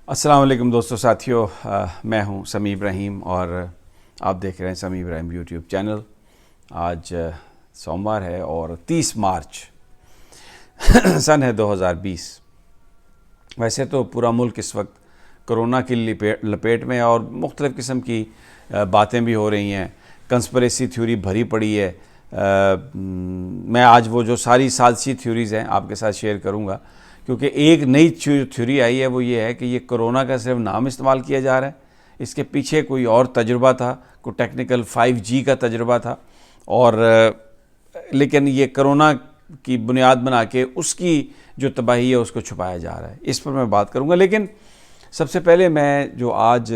السلام علیکم دوستو ساتھیو، میں ہوں سمیع ابراہیم اور آپ دیکھ رہے ہیں سمیع ابراہیم یوٹیوب چینل۔ آج سوموار ہے اور 30 مارچ سن ہے 2020۔ ویسے تو پورا ملک اس وقت کرونا کی لپیٹ میں اور مختلف قسم کی باتیں بھی ہو رہی ہیں، کنسپریسی تھیوری بھری پڑی ہے۔ میں آج وہ جو ساری سازشی تھیوریز ہیں آپ کے ساتھ شیئر کروں گا، کیونکہ ایک نئی تھیوری آئی ہے، وہ یہ ہے کہ یہ کرونا کا صرف نام استعمال کیا جا رہا ہے، اس کے پیچھے کوئی اور تجربہ تھا، کوئی ٹیکنیکل 5G کا تجربہ تھا، اور لیکن یہ کرونا کی بنیاد بنا کے اس کی جو تباہی ہے اس کو چھپایا جا رہا ہے۔ اس پر میں بات کروں گا، لیکن سب سے پہلے میں جو آج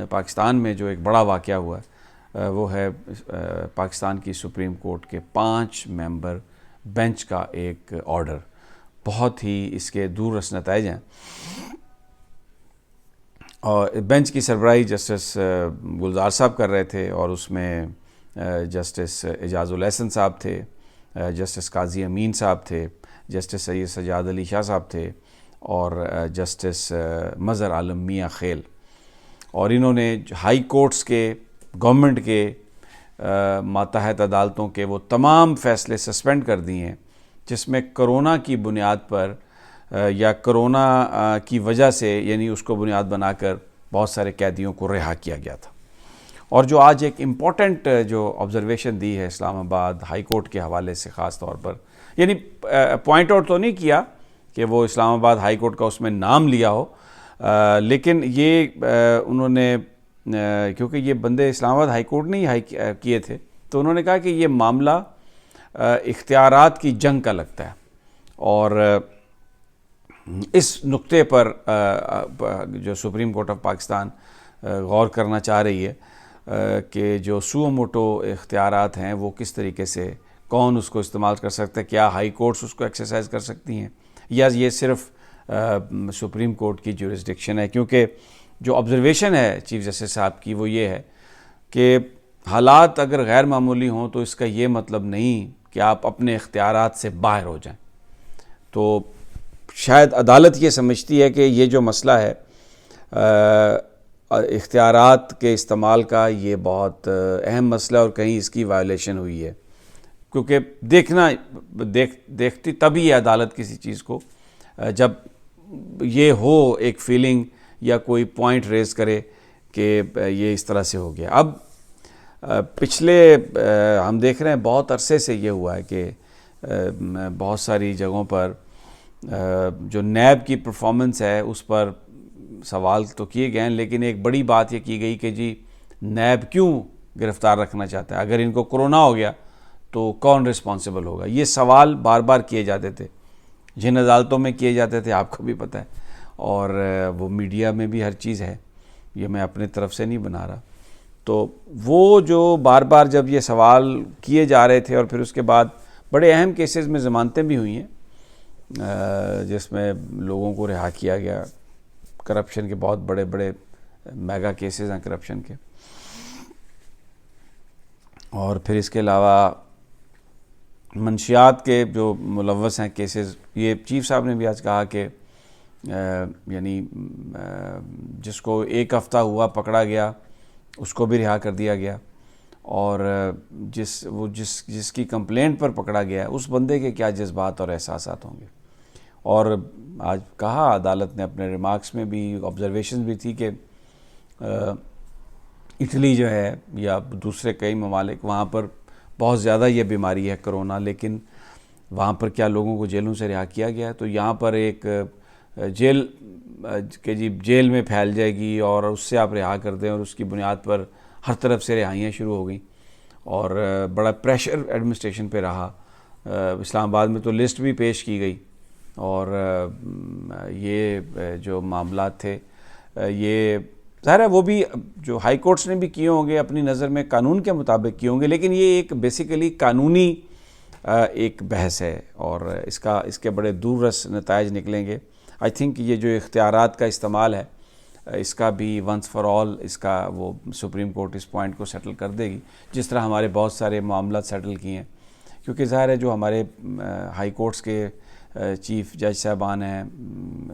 پاکستان میں جو ایک بڑا واقعہ ہوا ہے وہ ہے پاکستان کی سپریم کورٹ کے 5 ممبر بینچ کا ایک آرڈر۔ بہت ہی اس کے دور رس نتائج ہیں، اور بینچ کی سربراہی جسٹس گلزار صاحب کر رہے تھے، اور اس میں جسٹس اعجاز الاحسن صاحب تھے، جسٹس قاضی امین صاحب تھے، جسٹس سید سجاد علی شاہ صاحب تھے، اور جسٹس مظہر عالم میاں خیل۔ اور انہوں نے ہائی کورٹس کے، گورنمنٹ کے، ماتحت عدالتوں کے وہ تمام فیصلے سسپینڈ کر دیے ہیں جس میں کرونا کی بنیاد پر یا کرونا کی وجہ سے، یعنی اس کو بنیاد بنا کر بہت سارے قیدیوں کو رہا کیا گیا تھا۔ اور جو آج ایک امپورٹنٹ جو آبزرویشن دی ہے اسلام آباد ہائی کورٹ کے حوالے سے، خاص طور پر، یعنی پوائنٹ آؤٹ تو نہیں کیا کہ وہ اسلام آباد ہائی کورٹ کا اس میں نام لیا ہو، لیکن یہ انہوں نے، کیونکہ یہ بندے اسلام آباد ہائی کورٹ نے ہی کیے تھے، تو انہوں نے کہا کہ یہ معاملہ اختیارات کی جنگ کا لگتا ہے، اور اس نقطے پر جو سپریم کورٹ آف پاکستان غور کرنا چاہ رہی ہے کہ جو سو موٹو اختیارات ہیں وہ کس طریقے سے، کون اس کو استعمال کر سکتا ہے، کیا ہائی کورٹس اس کو ایکسرسائز کر سکتی ہیں، یا یہ صرف سپریم کورٹ کی جورسڈکشن ہے۔ کیونکہ جو آبزرویشن ہے چیف جسٹس صاحب کی وہ یہ ہے کہ حالات اگر غیر معمولی ہوں تو اس کا یہ مطلب نہیں کہ آپ اپنے اختیارات سے باہر ہو جائیں۔ تو شاید عدالت یہ سمجھتی ہے کہ یہ جو مسئلہ ہے اختیارات کے استعمال کا، یہ بہت اہم مسئلہ، اور کہیں اس کی وائلیشن ہوئی ہے، کیونکہ دیکھتی تبھی ہے عدالت کسی چیز کو جب یہ ہو ایک فیلنگ یا کوئی پوائنٹ ریز کرے کہ یہ اس طرح سے ہو گیا۔ اب پچھلے ہم دیکھ رہے ہیں بہت عرصے سے یہ ہوا ہے کہ بہت ساری جگہوں پر جو نیب کی پرفارمنس ہے اس پر سوال تو کیے گئے ہیں، لیکن ایک بڑی بات یہ کی گئی کہ جی نیب کیوں گرفتار رکھنا چاہتا ہے، اگر ان کو کرونا ہو گیا تو کون رسپانسیبل ہوگا۔ یہ سوال بار بار کیے جاتے تھے، جن عدالتوں میں کیے جاتے تھے آپ کو بھی پتہ ہے، اور وہ میڈیا میں بھی ہر چیز ہے، یہ میں اپنے طرف سے نہیں بنا رہا۔ تو وہ جو بار بار جب یہ سوال کیے جا رہے تھے، اور پھر اس کے بعد بڑے اہم کیسز میں ضمانتیں بھی ہوئی ہیں جس میں لوگوں کو رہا کیا گیا، کرپشن کے بہت بڑے بڑے میگا کیسز ہیں کرپشن کے، اور پھر اس کے علاوہ منشیات کے جو ملوث ہیں کیسز۔ یہ چیف صاحب نے بھی آج کہا کہ یعنی جس کو ایک ہفتہ ہوا پکڑا گیا اس کو بھی رہا کر دیا گیا، اور جس کی کمپلینٹ پر پکڑا گیا اس بندے کے کیا جذبات اور احساسات ہوں گے۔ اور آج کہا عدالت نے اپنے ریمارکس میں بھی، آبزرویشن بھی تھی، کہ اٹلی جو ہے یا دوسرے کئی ممالک، وہاں پر بہت زیادہ یہ بیماری ہے کرونا، لیکن وہاں پر کیا لوگوں کو جیلوں سے رہا کیا گیا ہے؟ تو یہاں پر ایک جیل کہ جی جیل میں پھیل جائے گی اور اس سے آپ رہا کر دیں، اور اس کی بنیاد پر ہر طرف سے رہائیاں شروع ہو گئیں، اور بڑا پریشر ایڈمنسٹریشن پہ رہا۔ اسلام آباد میں تو لسٹ بھی پیش کی گئی، اور یہ جو معاملات تھے یہ ظاہر ہے وہ بھی جو ہائی کورٹس نے بھی کیے ہوں گے اپنی نظر میں قانون کے مطابق کیے ہوں گے، لیکن یہ ایک بیسیکلی قانونی ایک بحث ہے، اور اس کے بڑے دور رس نتائج نکلیں گے۔ آئی تھنک یہ جو اختیارات کا استعمال ہے اس کا بھی ونس فار آل، اس کا وہ سپریم کورٹ اس پوائنٹ کو سیٹل کر دے گی، جس طرح ہمارے بہت سارے معاملات سیٹل کیے ہیں، کیونکہ ظاہر ہے جو ہمارے ہائی کورٹس کے چیف جج صاحبان ہیں،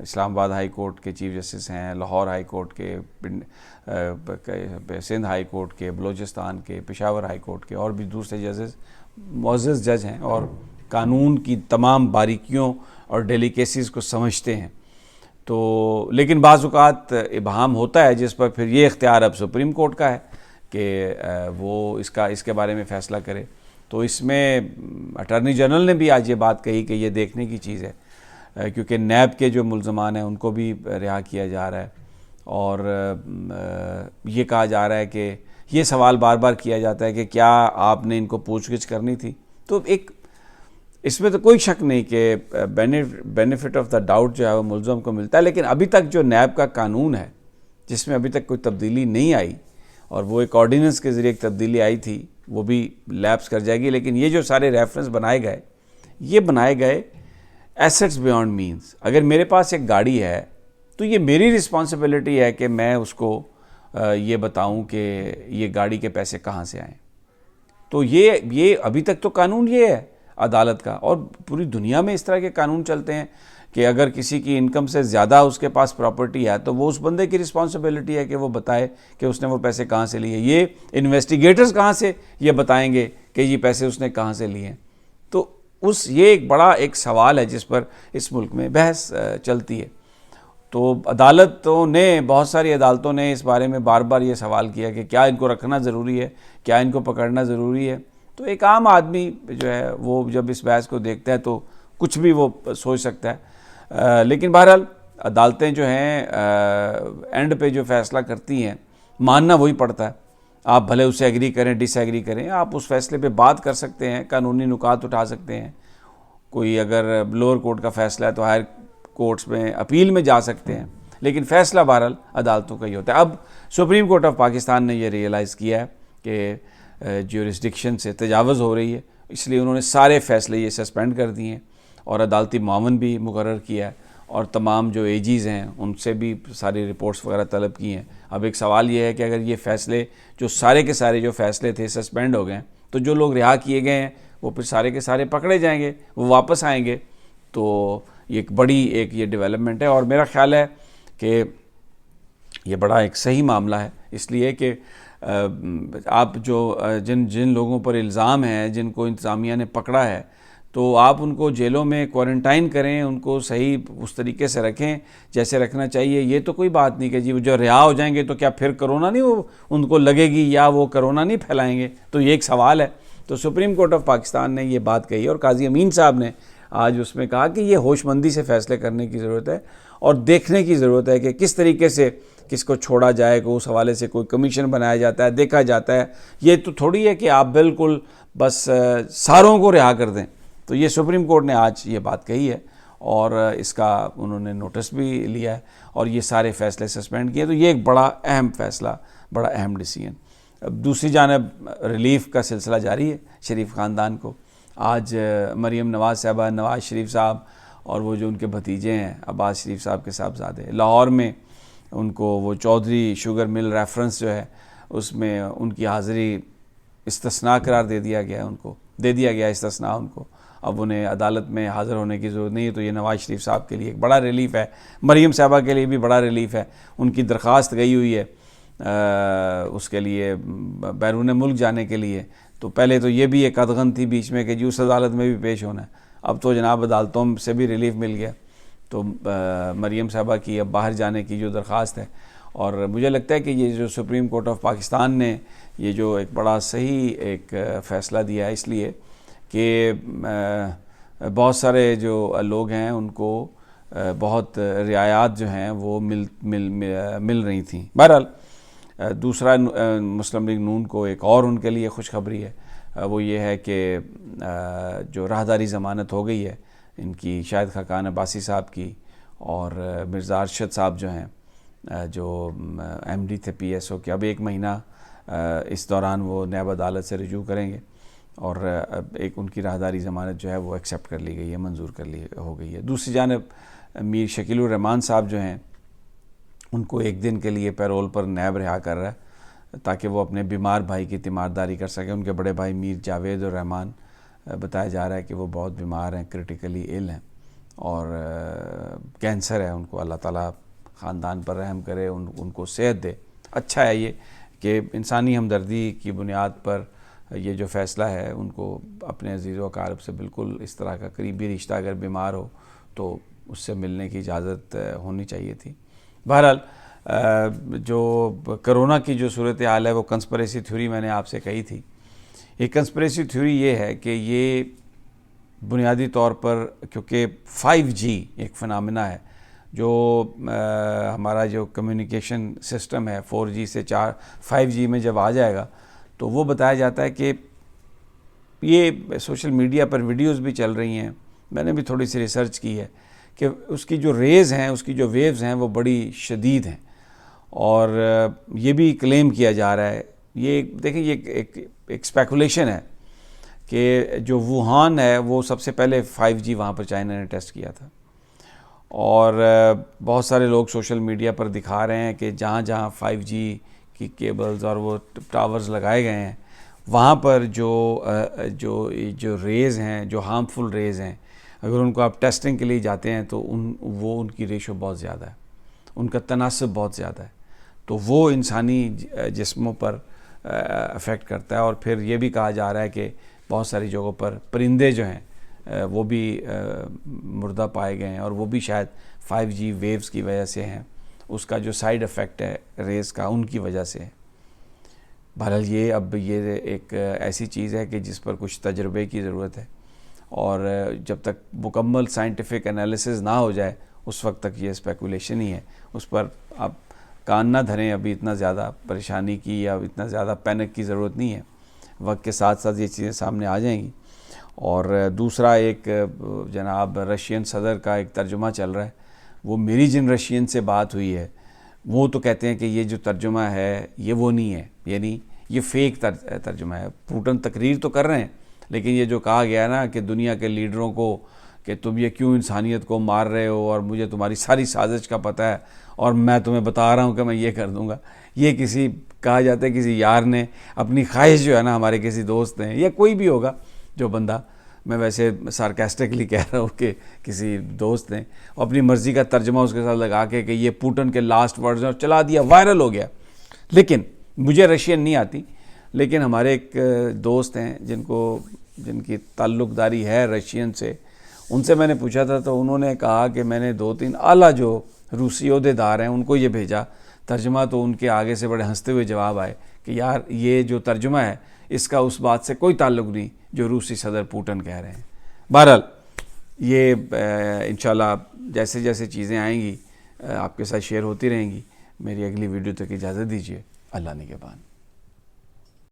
اسلام آباد ہائی کورٹ کے چیف جسٹس ہیں، لاہور ہائی کورٹ کے، سندھ ہائی کورٹ کے، بلوچستان کے، پشاور ہائی کورٹ کے، اور بھی دوسرے ججز معزز جج ہیں اور قانون کی تمام باریکیوں اور ڈیلیکیسیز کو سمجھتے ہیں. تو لیکن بعض اوقات ابہام ہوتا ہے جس پر پھر یہ اختیار اب سپریم کورٹ کا ہے کہ وہ اس کے بارے میں فیصلہ کرے. تو اس میں اٹارنی جنرل نے بھی آج یہ بات کہی کہ یہ دیکھنے کی چیز ہے، کیونکہ نیب کے جو ملزمان ہیں ان کو بھی رہا کیا جا رہا ہے، اور یہ کہا جا رہا ہے کہ یہ سوال بار بار کیا جاتا ہے کہ کیا آپ نے ان کو پوچھ گچھ کرنی تھی. تو اس میں تو کوئی شک نہیں کہ بینیفٹ آف دا ڈاؤٹ جو ہے وہ ملزم کو ملتا ہے، لیکن ابھی تک جو نیب کا قانون ہے جس میں ابھی تک کوئی تبدیلی نہیں آئی، اور وہ ایک آرڈیننس کے ذریعے ایک تبدیلی آئی تھی، وہ بھی لیپس کر جائے گی. لیکن یہ جو سارے ریفرنس بنائے گئے، یہ بنائے گئے ایسٹس بیونڈ مینز. اگر میرے پاس ایک گاڑی ہے تو یہ میری رسپانسبلٹی ہے کہ میں اس کو یہ بتاؤں کہ یہ گاڑی کے پیسے کہاں سے آئیں. تو یہ ابھی تک تو قانون یہ ہے عدالت کا، اور پوری دنیا میں اس طرح کے قانون چلتے ہیں کہ اگر کسی کی انکم سے زیادہ اس کے پاس پراپرٹی ہے تو وہ اس بندے کی رسپانسبلٹی ہے کہ وہ بتائے کہ اس نے وہ پیسے کہاں سے لیے. یہ انویسٹیگیٹرز کہاں سے یہ بتائیں گے کہ یہ پیسے اس نے کہاں سے لیے. تو یہ ایک بڑا سوال ہے جس پر اس ملک میں بحث چلتی ہے. تو عدالتوں نے، بہت ساری عدالتوں نے اس بارے میں بار بار یہ سوال کیا کہ کیا ان کو رکھنا ضروری ہے، کیا ان کو پکڑنا ضروری ہے. تو ایک عام آدمی جو ہے وہ جب اس بحث کو دیکھتا ہے تو کچھ بھی وہ سوچ سکتا ہے. لیکن بہرحال عدالتیں جو ہیں اینڈ پہ جو فیصلہ کرتی ہیں ماننا وہی پڑتا ہے. آپ بھلے اسے ایگری کریں، ڈس ایگری کریں، آپ اس فیصلے پہ بات کر سکتے ہیں، قانونی نکات اٹھا سکتے ہیں. کوئی اگر لوور کورٹ کا فیصلہ ہے تو ہائر کورٹس میں اپیل میں جا سکتے ہیں، لیکن فیصلہ بہرحال عدالتوں کا ہی ہوتا ہے. اب سپریم کورٹ آف پاکستان نے یہ ریئلائز کیا ہے کہ جیورسڈکشن سے تجاوز ہو رہی ہے، اس لیے انہوں نے سارے فیصلے یہ سسپینڈ کر دیے ہیں اور عدالتی معاون بھی مقرر کیا ہے، اور تمام جو ایجیز ہیں ان سے بھی ساری رپورٹس وغیرہ طلب کی ہیں. اب ایک سوال یہ ہے کہ اگر یہ فیصلے جو سارے کے سارے جو فیصلے تھے سسپینڈ ہو گئے تو جو لوگ رہا کیے گئے ہیں وہ پھر سارے کے سارے پکڑے جائیں گے، وہ واپس آئیں گے. تو یہ ایک بڑی یہ ڈیولپمنٹ ہے، اور میرا خیال ہے کہ یہ بڑا ایک صحیح معاملہ ہے، اس لیے کہ آپ جن لوگوں پر الزام ہے، جن کو انتظامیہ نے پکڑا ہے، تو آپ ان کو جیلوں میں کوارنٹائن کریں، ان کو صحیح اس طریقے سے رکھیں جیسے رکھنا چاہیے. یہ تو کوئی بات نہیں کہ جی وہ جو رہا ہو جائیں گے تو کیا پھر کرونا نہیں وہ ان کو لگے گی یا وہ کرونا نہیں پھیلائیں گے. تو یہ ایک سوال ہے. تو سپریم کورٹ آف پاکستان نے یہ بات کہی، اور قاضی امین صاحب نے آج اس میں کہا کہ یہ ہوش مندی سے فیصلے کرنے کی ضرورت ہے اور دیکھنے کی ضرورت ہے کہ کس طریقے سے کس کو چھوڑا جائے، کہ اس حوالے سے کوئی کمیشن بنایا جاتا ہے، دیکھا جاتا ہے. یہ تو تھوڑی ہے کہ آپ بالکل بس ساروں کو رہا کر دیں. تو یہ سپریم کورٹ نے آج یہ بات کہی ہے، اور اس کا انہوں نے نوٹس بھی لیا ہے اور یہ سارے فیصلے سسپینڈ کیے. تو یہ ایک بڑا اہم فیصلہ، بڑا اہم ڈیسیژن. دوسری جانب ریلیف کا سلسلہ جاری ہے شریف خاندان کو. آج مریم نواز صاحبہ، نواز شریف صاحب اور وہ جو ان کے بھتیجے ہیں عباس شریف صاحب کے صاحبزادے، لاہور میں ان کو وہ چودھری شوگر مل ریفرنس جو ہے اس میں ان کی حاضری استثناء قرار دے دیا گیا استثناء ان کو. اب انہیں عدالت میں حاضر ہونے کی ضرورت نہیں ہے. تو یہ نواز شریف صاحب کے لیے ایک بڑا ریلیف ہے، مریم صاحبہ کے لیے بھی بڑا ریلیف ہے. ان کی درخواست گئی ہوئی ہے اس کے لیے بیرون ملک جانے کے لیے. تو پہلے تو یہ بھی ایک ادغن تھی بیچ میں کہ جی اس عدالت میں بھی پیش ہونا ہے. اب تو جناب عدالتوں سے بھی ریلیف مل گیا. تو مریم صاحبہ کی اب باہر جانے کی جو درخواست ہے، اور مجھے لگتا ہے کہ یہ جو سپریم کورٹ آف پاکستان نے یہ جو ایک بڑا صحیح ایک فیصلہ دیا ہے، اس لیے کہ بہت سارے جو لوگ ہیں ان کو بہت رعایات جو ہیں وہ مل رہی تھیں. بہرحال دوسرا مسلم لیگ نون کو ایک اور ان کے لیے خوشخبری ہے، وہ یہ ہے کہ جو راہداری ضمانت ہو گئی ہے ان کی، شاہد خاقان عباسی صاحب کی اور مرزا ارشد صاحب جو ہیں جو ایم ڈی تھے پی ایس او کے، اب 1 مہینہ اس دوران وہ نیب عدالت سے رجوع کریں گے، اور ایک ان کی راہداری ضمانت جو ہے وہ ایکسیپٹ کر لی گئی ہے، منظور ہو گئی ہے. دوسری جانب میر شکیل الرحمان صاحب جو ہیں ان کو 1 دن کے لیے پیرول پر نیب رہا کر رہا ہے تاکہ وہ اپنے بیمار بھائی کی تیمارداری کر سکیں. ان کے بڑے بھائی میر جاوید الرحمان بتایا جا رہا ہے کہ وہ بہت بیمار ہیں، کرٹیکلی ایل ہیں، اور کینسر ہے، ان کو اللہ تعالیٰ خاندان پر رحم کرے، ان کو صحت دے۔ اچھا ہے یہ کہ انسانی ہمدردی کی بنیاد پر یہ جو فیصلہ ہے، ان کو اپنے عزیز و اقارب سے بالکل اس طرح کا قریبی رشتہ اگر بیمار ہو تو اس سے ملنے کی اجازت ہونی چاہیے تھی۔ بہرحال جو کرونا کی جو صورتحال ہے وہ کنسپریسی تھیوری میں نے آپ سے کہی تھی۔ ایک کنسپریسی تھیوری یہ ہے کہ یہ بنیادی طور پر کیونکہ 5G ایک فنامنا ہے، جو ہمارا جو کمیونیکیشن سسٹم ہے 4G سے 5G میں جب آ جائے گا تو وہ بتایا جاتا ہے کہ یہ سوشل میڈیا پر ویڈیوز بھی چل رہی ہیں، میں نے بھی تھوڑی سی ریسرچ کی ہے کہ اس کی جو ریز ہیں، اس کی جو ویوز ہیں وہ بڑی شدید ہیں، اور یہ بھی کلیم کیا جا رہا ہے، یہ دیکھیں یہ ایک اسپیکولیشن ہے کہ جو ووہان ہے وہ سب سے پہلے 5G وہاں پر چائنا نے ٹیسٹ کیا تھا، اور بہت سارے لوگ سوشل میڈیا پر دکھا رہے ہیں کہ جہاں جہاں 5G کی کیبلز اور وہ ٹاورز لگائے گئے ہیں وہاں پر جو ریز ہیں، جو ہارمفل ریز ہیں، اگر ان کو آپ ٹیسٹنگ کے لیے جاتے ہیں تو ان کی ریشو بہت زیادہ ہے، ان کا تناسب بہت زیادہ ہے، تو وہ انسانی جسموں پر افیکٹ کرتا ہے۔ اور پھر یہ بھی کہا جا رہا ہے کہ بہت ساری جگہوں پر پرندے جو ہیں وہ بھی مردہ پائے گئے ہیں، اور وہ بھی شاید 5G ویوز کی وجہ سے ہیں، اس کا جو سائیڈ افیکٹ ہے ریز کا ان کی وجہ سے ہے۔ بہرحال یہ ایک ایسی چیز ہے کہ جس پر کچھ تجربے کی ضرورت ہے، اور جب تک مکمل سائنٹیفک انالیسز نہ ہو جائے اس وقت تک یہ اسپیکولیشن ہی ہے، اس پر آپ کان نہ دھریں۔ ابھی اتنا زیادہ پریشانی کی یا اتنا زیادہ پینک کی ضرورت نہیں ہے، وقت کے ساتھ ساتھ یہ چیزیں سامنے آ جائیں گی۔ اور دوسرا ایک جناب رشین صدر کا ایک ترجمہ چل رہا ہے، وہ میری جن رشین سے بات ہوئی ہے وہ تو کہتے ہیں کہ یہ جو ترجمہ ہے یہ وہ نہیں ہے، یعنی یہ فیک ترجمہ ہے۔ پوٹن تقریر تو کر رہے ہیں، لیکن یہ جو کہا گیا ہے نا کہ دنیا کے لیڈروں کو کہ تم یہ کیوں انسانیت کو مار رہے ہو، اور مجھے تمہاری ساری سازش کا پتہ ہے، اور میں تمہیں بتا رہا ہوں کہ میں یہ کر دوں گا، یہ کہا جاتا ہے کسی یار نے اپنی خواہش جو ہے نا، ہمارے کسی دوست نے یا کوئی بھی ہوگا جو بندہ، میں ویسے سارکاسٹکلی کہہ رہا ہوں کہ کسی دوست نے اپنی مرضی کا ترجمہ اس کے ساتھ لگا کے کہ یہ پوٹن کے لاسٹ ورڈز ہیں اور چلا دیا، وائرل ہو گیا۔ لیکن مجھے رشین نہیں آتی، لیکن ہمارے ایک دوست ہیں جن کی تعلق داری ہے رشین سے، ان سے میں نے پوچھا تھا تو انہوں نے کہا کہ میں نے 2-3 اعلیٰ جو روسی عہدیدار ہیں ان کو یہ بھیجا ترجمہ، تو ان کے آگے سے بڑے ہنستے ہوئے جواب آئے کہ یار یہ جو ترجمہ ہے اس کا اس بات سے کوئی تعلق نہیں جو روسی صدر پوٹن کہہ رہے ہیں۔ بہرحال یہ انشاءاللہ جیسے جیسے چیزیں آئیں گی آپ کے ساتھ شیئر ہوتی رہیں گی۔ میری اگلی ویڈیو تک اجازت دیجیے، اللہ نگہبان۔